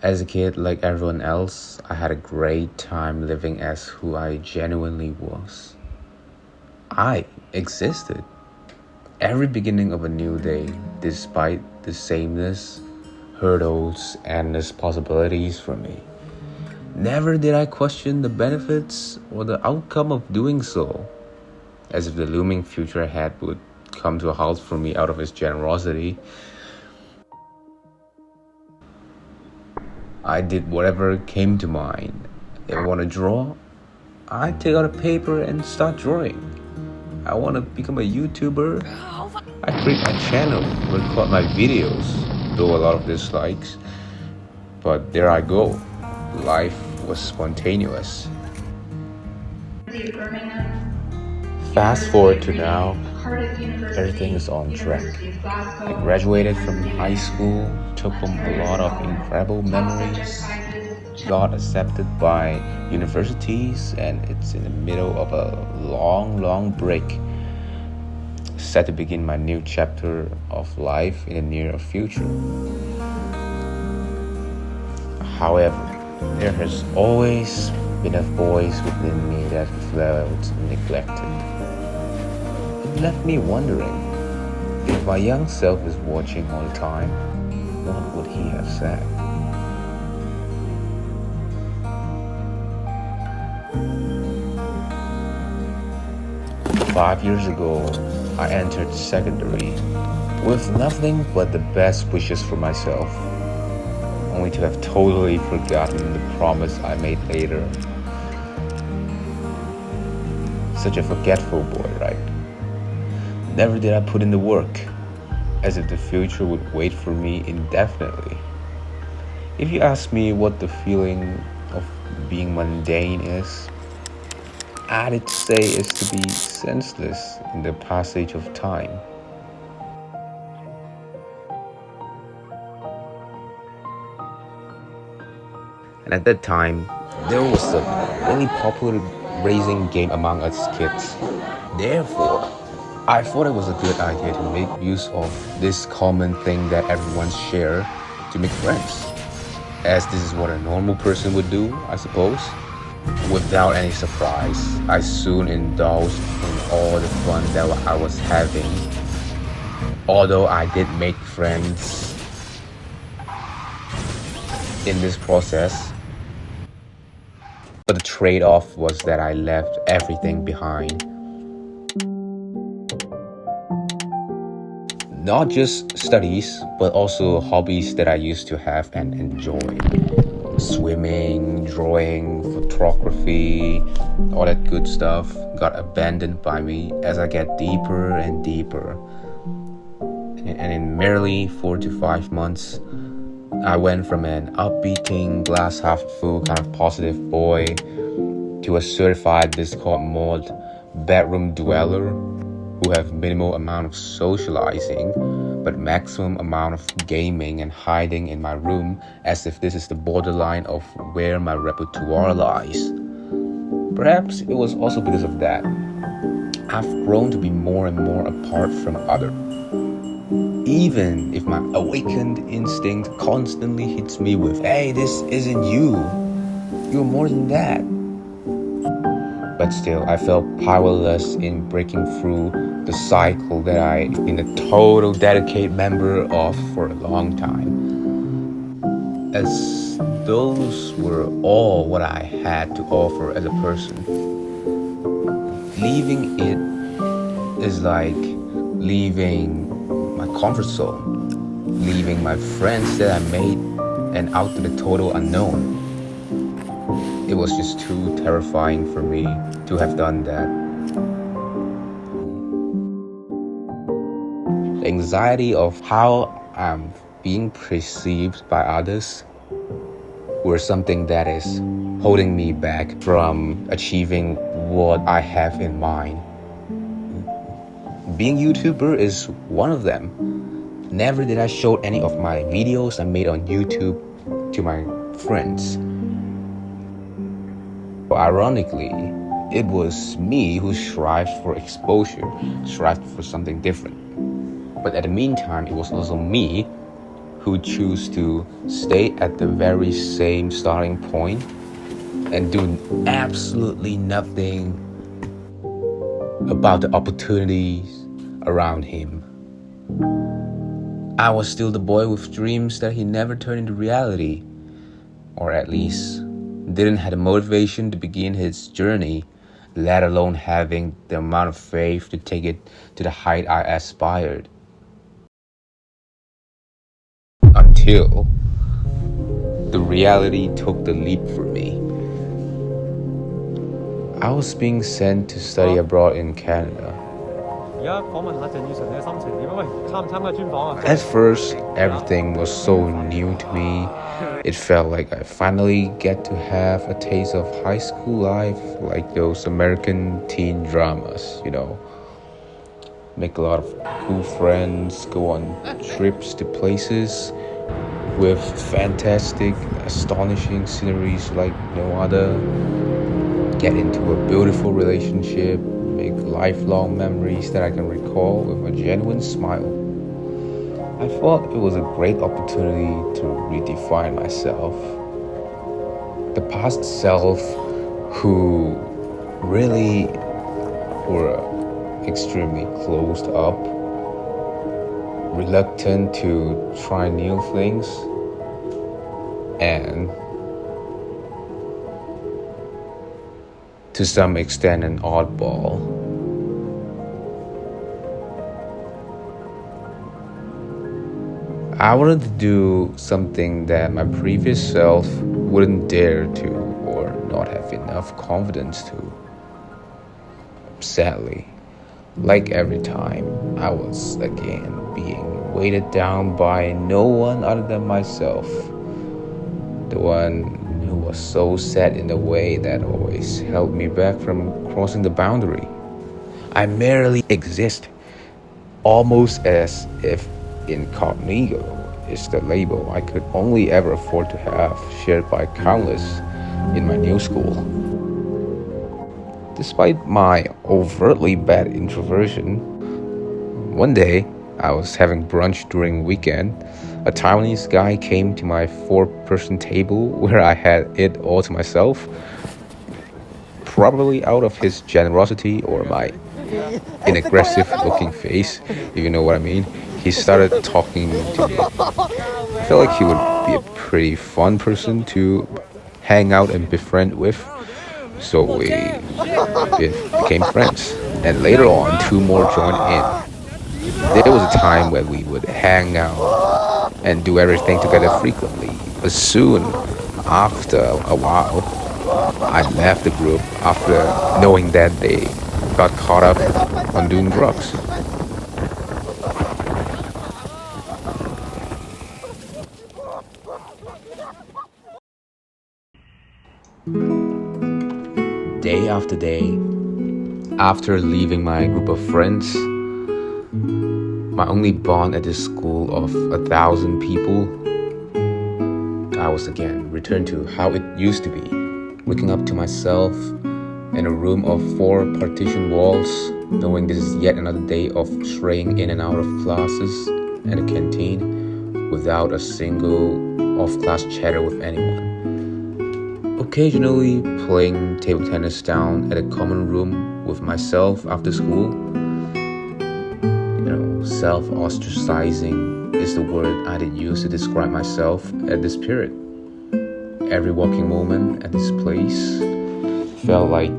As a kid, like everyone else, I had a great time living as who I genuinely was. I existed. Every beginning of a new day, despite the sameness, hurdles, endless possibilities for me. Never did I question the benefits or the outcome of doing so, as if the looming future ahead would come to a halt for me out of its generosity. I did whatever came to mind. If I want to draw, I take out a paper and start drawing. I want to become a YouTuber. I create my channel, record my videos, though a lot of dislikes. But there I go. Life was spontaneous. Fast forward to now, everything is on track. I graduated from high school, took home a lot of incredible memories, got accepted by universities, and it's in the middle of a long break. Set to begin my new chapter of life in the near future. However, there has always been a voice within me that felt neglected. It left me wondering, if my young self is watching all the time, what would he have said? Five years ago, I entered secondary with nothing but the best wishes for myself, only to have totally forgotten the promise I made later. Such a forgetful boy, right? Never did I put in the work, as if the future would wait for me indefinitely. If you ask me what the feeling of being mundane is, I'd say it's to be senseless in the passage of time. And at that time, there was a really popular racing game among us kids. Therefore, I thought it was a good idea to make use of this common thing that everyone shares to make friends, as this is what a normal person would do, I suppose. Without any surprise, I soon indulged in all the fun that I was having. Although I did make friends in this process, but the trade-off was that I left everything behind. Not just studies, but also hobbies that I used to have and enjoy. Swimming, drawing, photography, all that good stuff got abandoned by me as I get deeper and deeper. And in merely 4 to 5 months, I went from an upbeat, glass half full kind of positive boy to a certified Discord mod bedroom dweller who have minimal amount of socializing but maximum amount of gaming and hiding in my room, as if this is the borderline of where my repertoire lies. Perhaps it was also because of that I've grown to be more and more apart from others. Even if my awakened instinct constantly hits me with, hey, this isn't you, you're more than that. But still, I felt powerless in breaking through the cycle that I been a total dedicated member of for a long time. As those were all what I had to offer as a person. Leaving it is like leaving my comfort zone, leaving my friends that I made and out to the total unknown. It was just too terrifying for me to have done that. The anxiety of how I'm being perceived by others were something that is holding me back from achieving what I have in mind. Being YouTuber is one of them. Never did I show any of my videos I made on YouTube to my friends. Ironically, it was me who strived for exposure, strived for something different. But at the meantime, it was also me who choose to stay at the very same starting point and do absolutely nothing about the opportunities around him. I was still the boy with dreams that he never turned into reality, or at least didn't have the motivation to begin his journey, let alone having the amount of faith to take it to the height I aspired. Until the reality took the leap for me. I was being sent to study abroad in Canada. At first, everything was so new to me. It felt like I finally get to have a taste of high school life, like those American teen dramas, Make a lot of cool friends, go on trips to places with fantastic, astonishing sceneries like no other. Get into a beautiful relationship, make lifelong memories that I can recall with a genuine smile. I thought it was a great opportunity to redefine myself. The past self who really were extremely closed up, reluctant to try new things, and to some extent an oddball. I wanted to do something that my previous self wouldn't dare to or not have enough confidence to. Sadly, like every time, I was again being weighted down by no one other than myself. The one who was so set in a way that always held me back from crossing the boundary. I merely exist, almost as if incognito is the label I could only ever afford to have, shared by countless in my new school. Despite my overtly bad introversion, one day I was having brunch during weekend. A Taiwanese guy came to my 4-person table where I had it all to myself. Probably out of his generosity or my inaggressive looking face, if you know what I mean. He started talking to me. I felt like he would be a pretty fun person to hang out and befriend with. So we became friends. And later on, 2 more joined in. There was a time when we would hang out and do everything together frequently. But soon, after a while, I left the group after knowing that they got caught up on doing drugs. Day after day, after leaving my group of friends, my only bond at this school of 1,000 people, I was again returned to how it used to be, waking up to myself in a room of 4 partition walls, knowing this is yet another day of straying in and out of classes and a canteen without a single off-class chatter with anyone. Occasionally playing table tennis down at a common room with myself after school. Self-ostracizing is the word I did use to describe myself at this period. Every walking moment at this place felt like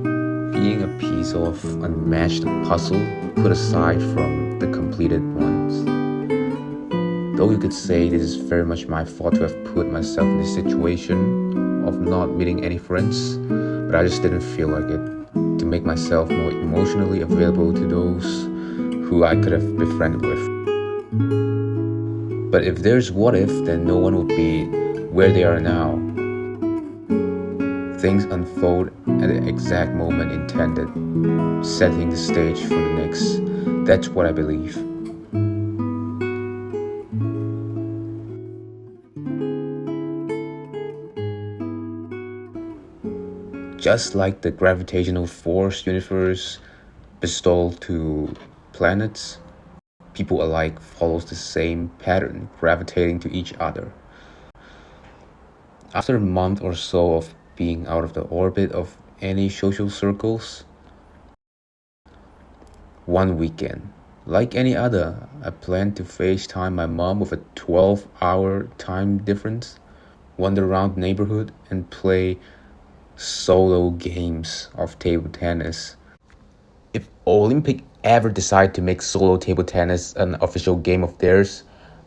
being a piece of unmatched puzzle put aside from the completed ones. Though you could say this is very much my fault to have put myself in this situation of not meeting any friends, but I just didn't feel like it to make myself more emotionally available to those who I could have befriended with. But if there's what if, then no one would be where they are now. Things unfold at the exact moment intended, setting the stage for the next. That's what I believe. Just like the gravitational force universe bestowed to planets, people alike follows the same pattern, gravitating to each other. After a month or so of being out of the orbit of any social circles, one weekend, like any other, I planned to FaceTime my mom with a 12-hour time difference, wander around the neighborhood, and play solo games of table tennis. If Olympic ever decide to make solo table tennis an official game of theirs,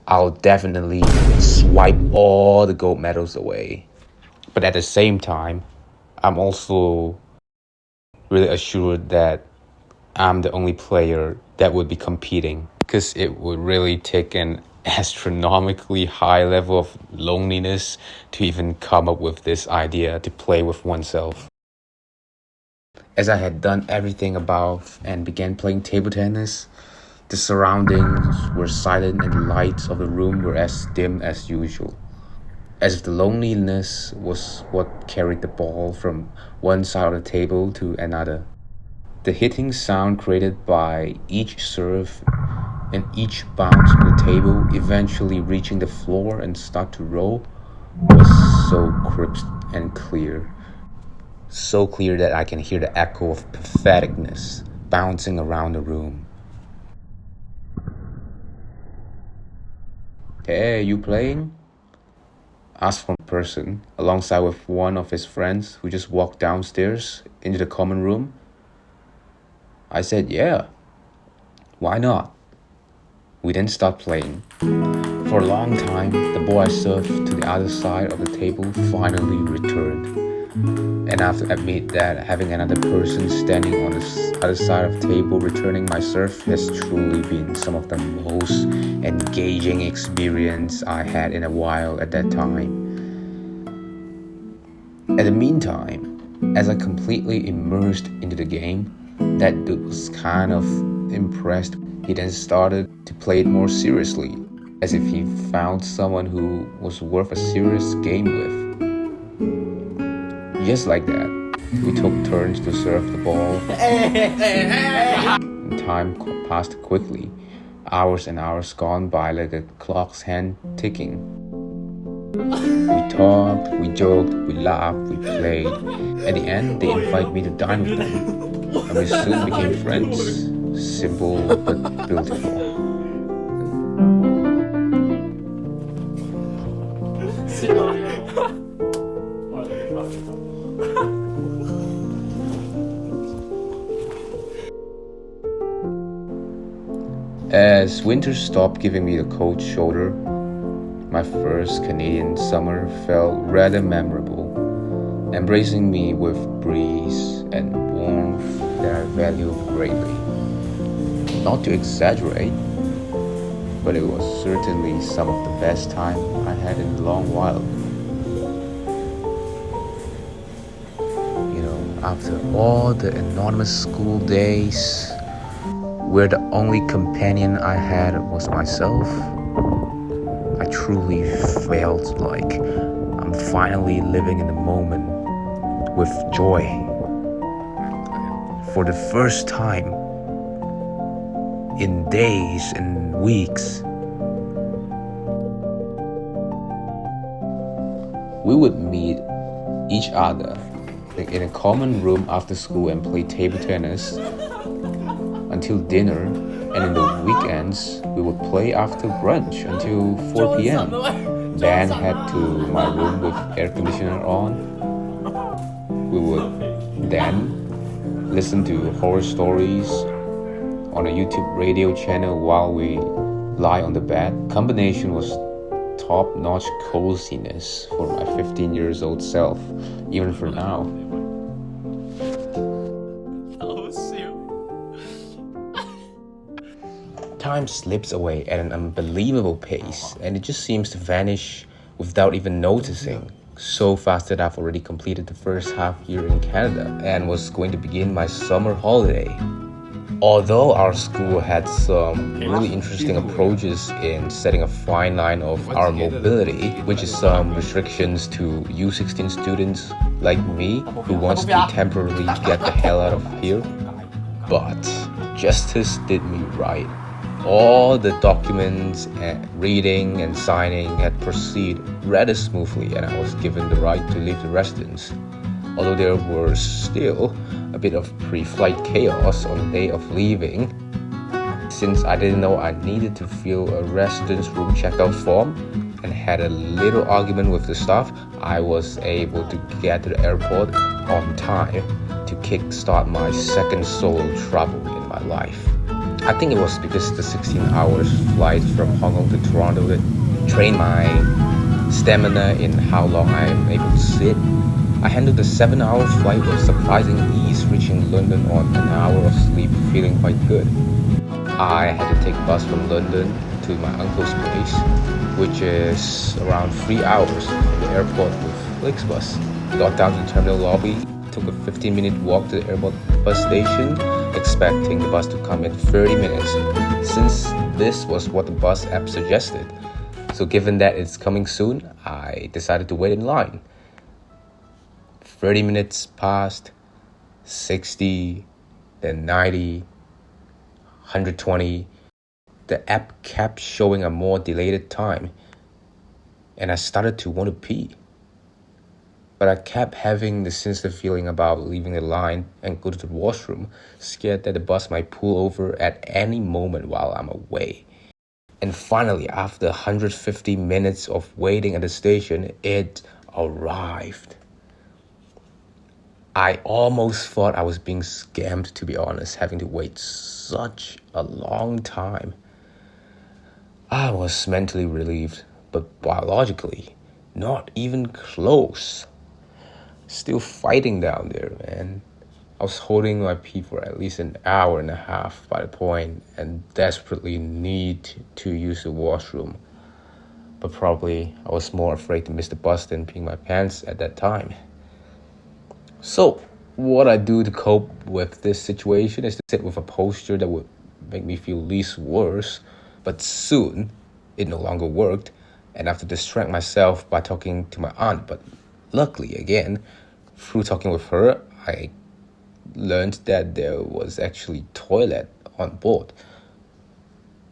I'll definitely swipe all the gold medals away. But at the same time, I'm also really assured that I'm the only player that would be competing, because it would really take an astronomically high level of loneliness to even come up with this idea to play with oneself. As I had done everything above and began playing table tennis, the surroundings were silent and the lights of the room were as dim as usual, as if the loneliness was what carried the ball from one side of the table to another. The hitting sound created by each serve and each bounce on the table, eventually reaching the floor and start to roll, was so crisp and clear. So clear that I can hear the echo of patheticness bouncing around the room. "Hey, you playing?" asked one person, alongside with one of his friends who just walked downstairs into the common room. I said, "Yeah, why not?" We then started playing. For a long time, the ball I served to the other side of the table finally returned. And I have to admit that having another person standing on the other side of the table returning my serve has truly been some of the most engaging experience I had in a while at that time. At the meantime, as I completely immersed into the game, that dude was kind of impressed. He then started to play it more seriously, as if he found someone who was worth a serious game with. Just like that, we took turns to serve the ball. And time passed quickly, hours and hours gone by like a clock's hand ticking. We talked, we joked, we laughed, we played. At the end, they invited me to dine with them, and we soon became friends. Simple but beautiful. As winter stopped giving me the cold shoulder, my first Canadian summer felt rather memorable, embracing me with breeze and warmth that I value greatly. Not to exaggerate, but it was certainly some of the best time I had in a long while. After all the anonymous school days, where the only companion I had was myself, I truly felt like I'm finally living in the moment with joy. For the first time in days and weeks, we would meet each other in a common room after school and play table tennis until dinner, and in the weekends we would play after brunch until 4 p.m. Then head to my room with air conditioner on. We would then listen to horror stories on a YouTube radio channel while we lie on the bed. Combination was top-notch coziness for my 15 years old self, even for now. Time slips away at an unbelievable pace, and it just seems to vanish without even noticing. So fast that I've already completed the first half year in Canada and was going to begin my summer holiday. Although our school had some really interesting approaches in setting a fine line of our mobility, which is some restrictions to U16 students like me who wants to temporarily get the hell out of here. But justice did me right. All the documents and reading and signing had proceeded rather smoothly, and I was given the right to leave the residence. Although there was still a bit of pre-flight chaos on the day of leaving, since I didn't know I needed to fill a residence room checkout form and had a little argument with the staff, I was able to get to the airport on time to kickstart my second solo travel in my life. I think it was because the 16 hours flight from Hong Kong to Toronto that trained my stamina in how long I am able to sit. I handled the 7-hour flight with surprising ease, reaching London on an hour of sleep, feeling quite good. I had to take a bus from London to my uncle's place, which is around 3 hours from the airport with Flixbus. Got down to the terminal lobby, took a 15-minute walk to the airport bus station, expecting the bus to come in 30 minutes, since this was what the bus app suggested. So given that it's coming soon, I decided to wait in line. 30 minutes passed, 60, then 90, 120. The app kept showing a more delayed time, and I started to want to pee. But I kept having the sinister feeling about leaving the line and go to the washroom, scared that the bus might pull over at any moment while I'm away. And finally, after 150 minutes of waiting at the station, it arrived. I almost thought I was being scammed, to be honest, having to wait such a long time. I was mentally relieved, but biologically, not even close. Still fighting down there, man. I was holding my pee for at least an hour and a half by the point and desperately need to use the washroom. But probably I was more afraid to miss the bus than peeing my pants at that time. So, what I do to cope with this situation is to sit with a posture that would make me feel least worse, but soon it no longer worked, and I have to distract myself by talking to my aunt. But luckily, again, through talking with her, I learned that there was actually toilet on board.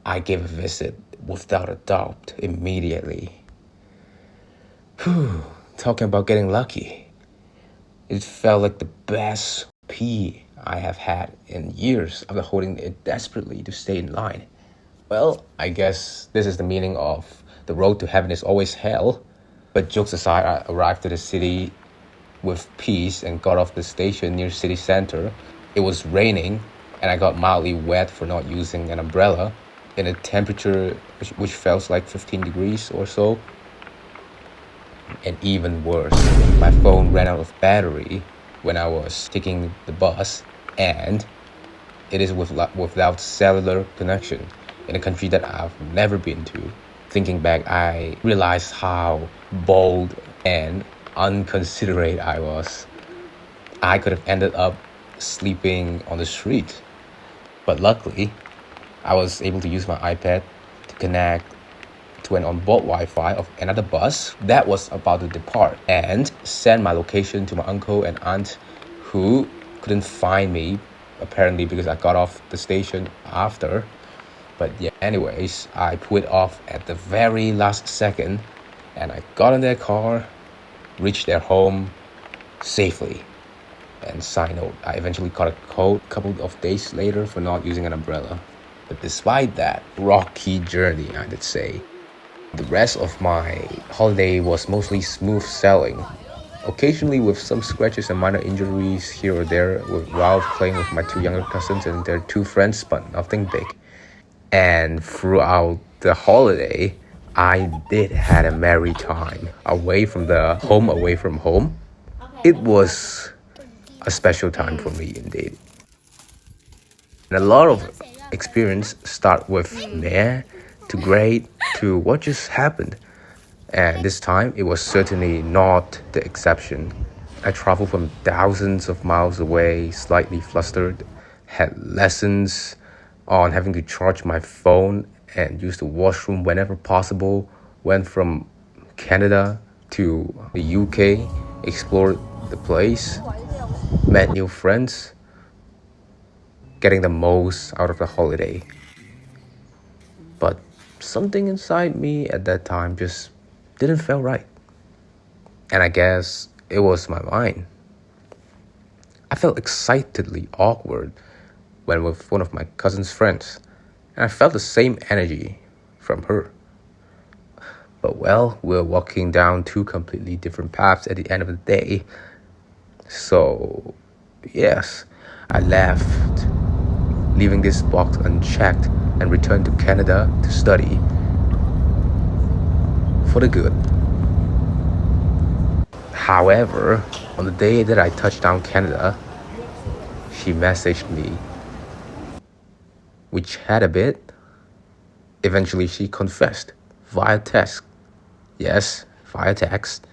I gave a visit without a doubt immediately. Talking about getting lucky. It felt like the best pee I have had in years after holding it desperately to stay in line. Well, I guess this is the meaning of the road to heaven is always hell. But jokes aside, I arrived at the city with peace and got off the station near city center. It was raining and I got mildly wet for not using an umbrella in a temperature which felt like 15 degrees or so. And even worse, my phone ran out of battery when I was taking the bus, and it is without cellular connection in a country that I've never been to. Thinking back, I realized how bold and inconsiderate I was. I could have ended up sleeping on the street. But luckily, I was able to use my iPad to connect to an onboard Wi-Fi of another bus that was about to depart and send my location to my uncle and aunt, who couldn't find me apparently because I got off the station after. But yeah, anyways, I put it off at the very last second and I got in their car, reached their home safely. And side note, I eventually got a cold a couple of days later for not using an umbrella. But despite that rocky journey, I would say, the rest of my holiday was mostly smooth sailing, occasionally with some scratches and minor injuries here or there while playing with my two younger cousins and their two friends, but nothing big. And throughout the holiday, I did had a merry time away from home. It was a special time for me indeed. And a lot of experience start with meh to great to what just happened. And this time, it was certainly not the exception. I traveled from thousands of miles away, slightly flustered, had lessons on having to charge my phone and use the washroom whenever possible, went from Canada to the UK, explored the place, met new friends, getting the most out of the holiday. But something inside me at that time just didn't feel right. And I guess it was my mind. I felt excitedly awkward when with one of my cousin's friends, and I felt the same energy from her. But well, we're walking down two completely different paths at the end of the day. So, yes, I left, leaving this box unchecked, and returned to Canada to study for the good. However, on the day that I touched down Canada, she messaged me. We chat a bit. Eventually, she confessed via text. Yes, via text.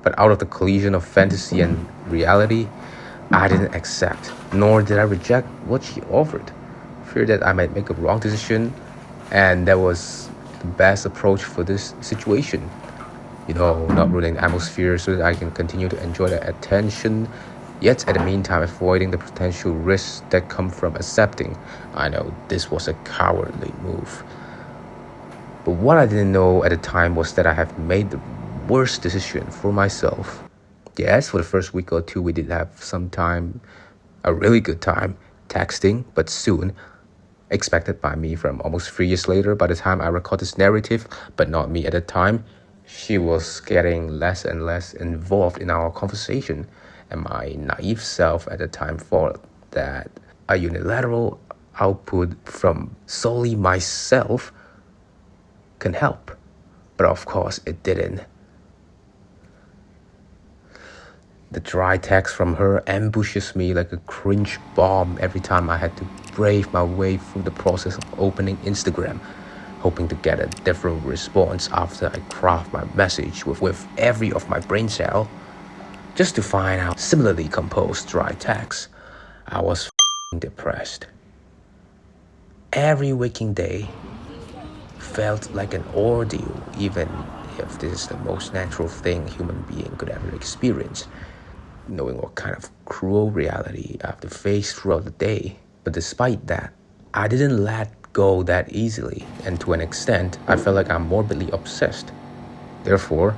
But out of the collision of fantasy and reality, I didn't accept, nor did I reject what she offered. Fear that I might make a wrong decision, and that was the best approach for this situation. Not ruining the atmosphere so that I can continue to enjoy the attention, yet at the meantime avoiding the potential risks that come from accepting. I know this was a cowardly move. But what I didn't know at the time was that I have made the worst decision for myself. Yes, for the first week or two, we did have some time, a really good time, texting, but soon, expected by me from almost 3 years later, by the time I record this narrative, but not me at the time, she was getting less and less involved in our conversation, and my naive self at the time thought that a unilateral output from solely myself can help. But of course, it didn't. The dry text from her ambushes me like a cringe bomb every time I had to brave my way through the process of opening Instagram, hoping to get a different response after I craft my message with every of my brain cell, just to find out similarly composed dry text. I was depressed. Every waking day felt like an ordeal, even if this is the most natural thing a human being could ever experience, knowing what kind of cruel reality I have to face throughout the day. But despite that, I didn't let go that easily, and to an extent, I felt like I'm morbidly obsessed. Therefore,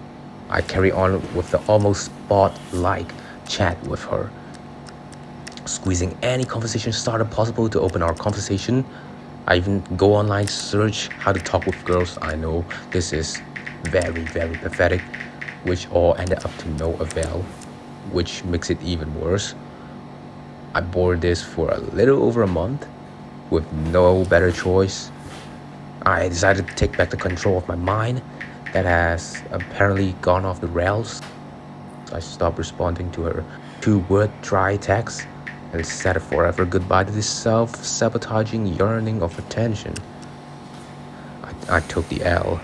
I carry on with the almost spot-like chat with her, squeezing any conversation starter possible to open our conversation. I even go online, search how to talk with girls. I know this is very, very pathetic, which all ended up to no avail, which makes it even worse. I bore this for a little over a month with no better choice. I decided to take back the control of my mind that has apparently gone off the rails. I stopped responding to her two-word dry text and said a forever goodbye to this self-sabotaging yearning of attention. I took the L.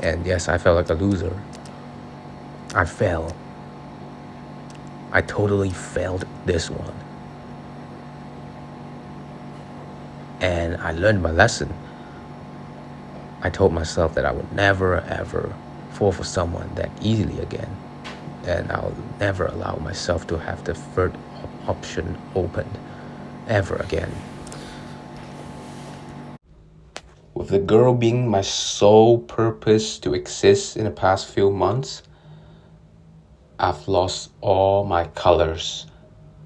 And yes, I felt like a loser. I fell. I totally failed this one. And I learned my lesson. I told myself that I would never ever fall for someone that easily again. And I'll never allow myself to have the third option opened ever again. With the girl being my sole purpose to exist in the past few months, I've lost all my colors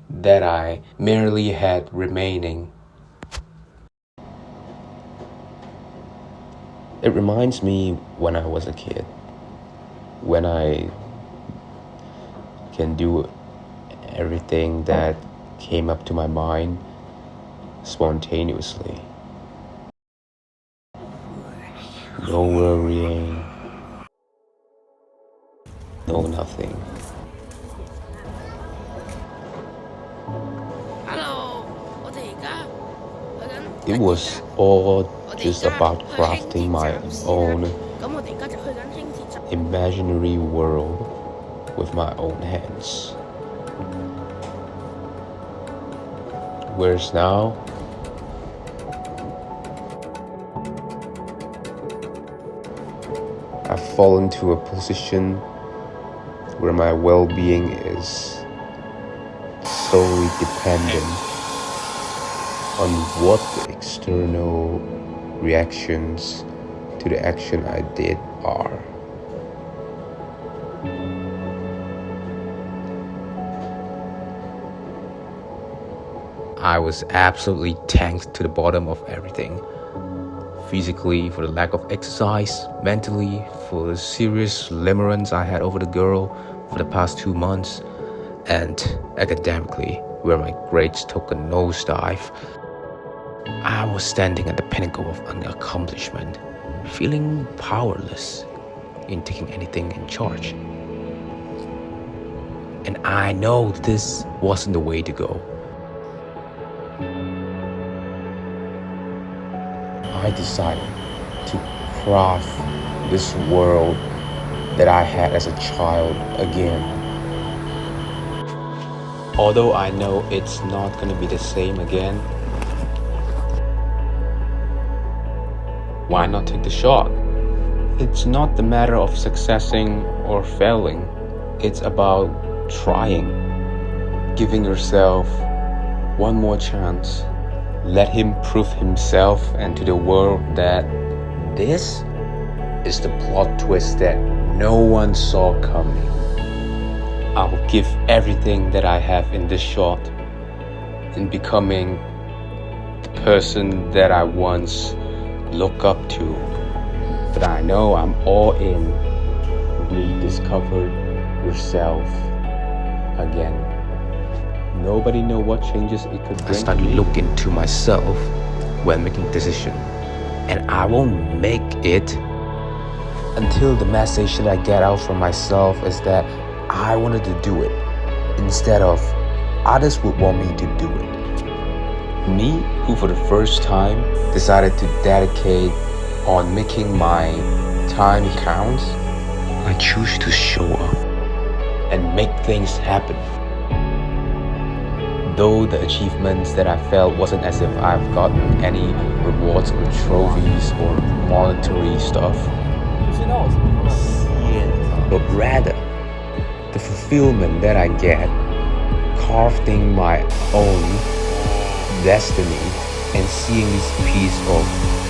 that I merely had remaining. It reminds me when I was a kid, when I can do everything that came up to my mind spontaneously. No worrying, no nothing. It was all just about crafting my own imaginary world with my own hands. Whereas now, I've fallen to a position where my well-being is solely dependent on what the external reactions to the action I did are. I was absolutely tanked to the bottom of everything. Physically, for the lack of exercise; mentally, for the serious limerence I had over the girl for the past 2 months; and academically, where my grades took a nosedive. I was standing at the pinnacle of an accomplishment, feeling powerless in taking anything in charge. And I know this wasn't the way to go. I decided to craft this world that I had as a child again. Although I know it's not going to be the same again, why not take the shot? It's not the matter of successing or failing. It's about trying, giving yourself one more chance. Let him prove himself and to the world that this is the plot twist that no one saw coming. I will give everything that I have in this shot in becoming the person that I once looked up to. But I know I'm all in. Rediscover yourself again. Nobody know what changes it could bring. I started looking to myself when making decisions, and I won't make it until the message that I get out from myself is that I wanted to do it instead of others would want me to do it. Me, who for the first time decided to dedicate on making my time count, I choose to show up and make things happen. Though the achievements that I felt wasn't as if I've gotten any rewards or trophies or monetary stuff, but rather the fulfillment that I get crafting my own destiny and seeing this piece of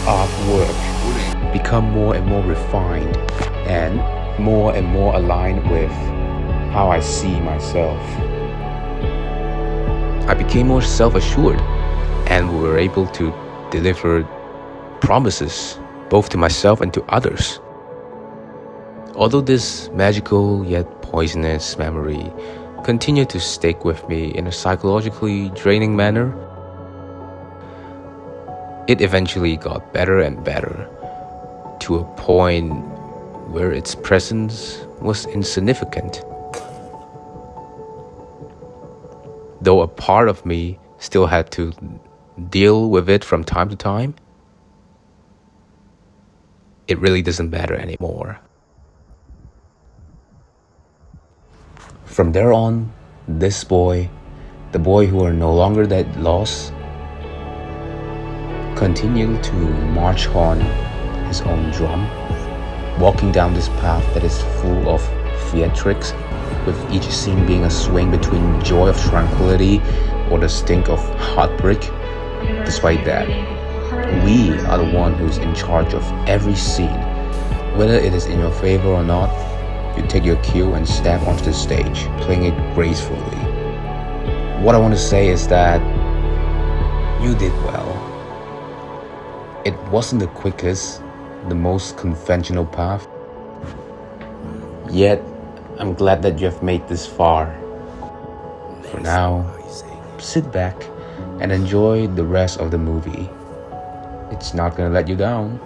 artwork become more and more refined and more aligned with how I see myself. I became more self-assured, and we were able to deliver promises both to myself and to others. Although this magical yet poisonous memory continued to stick with me in a psychologically draining manner, it eventually got better and better to a point where its presence was insignificant. Though a part of me still had to deal with it from time to time, it really doesn't matter anymore. From there on, this boy, the boy who are no longer that lost, continued to march on his own drum, walking down this path that is full of theatrics, with each scene being a swing between joy of tranquility or the stink of heartbreak. Despite that, we are the one who's in charge of every scene. Whether it is in your favor or not, you take your cue and step onto the stage, playing it gracefully. What I want to say is that you did well. It wasn't the quickest, the most conventional path, yet I'm glad that you have made this far. For now, sit back and enjoy the rest of the movie. It's not gonna let you down.